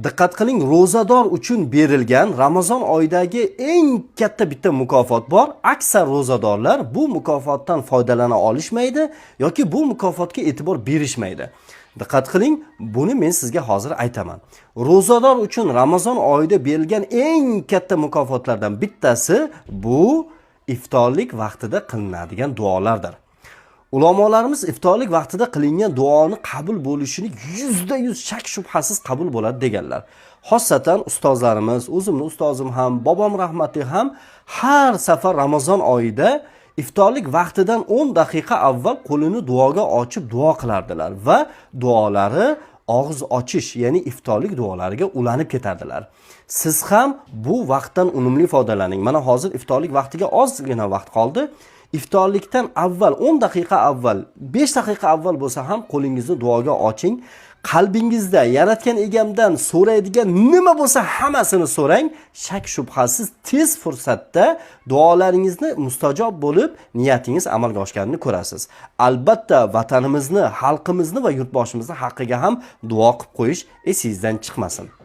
Diqqat qiling, ro'zador uchun berilgan Ramazon oyidagi eng katta bitta mukofot bor. Aksar ro'zadorlar bu mukofotdan foydalana olishmaydi yoki bu mukofotga e'tibor berishmaydi. Diqqat qiling, buni men sizga hozir aytaman. Ro'zador uchun Ramazon oyida berilgan eng katta mukofotlardan bittasi bu iftorlik vaqtida qilinadigan duolardir. Ulamolarimiz iftorlik vaqtida qilingan duoni qabul bo'lishini %100 shak shubhasiz qabul bo'ladi deganlar. Xossatan ustozlarimiz, o'zimning ustozim ham, bobom rahmatli ham har safar Ramazon oyida iftorlik vaqtidan 10 daqiqa avval qo'lini duoga ochib duo qilardilar va duolari og'iz ochish, ya'ni iftorlik duolariga ulanib ketardilar. Siz ham bu vaqtdan unumli foydalaning. Mana hozir iftorlik vaqtiga ozgina vaqt qoldi. İftorlikdan avval 10 daqiqa avval, 5 daqiqa avval bo'lsa ham qo'lingizni duoga oching. Qalbingizda yaratgan egamdan so'raydigan nima bo'lsa hammasini so'rang. Shak shubhasiz tez fursatda duolaringizni mustajob bo'lib, niyatingiz amalga oshganini ko'rasiz. Albatta vatanimizni, xalqimizni va yurtboshimizni haqqiga ham duo qilib qo'yish esingizdan chiqmasin.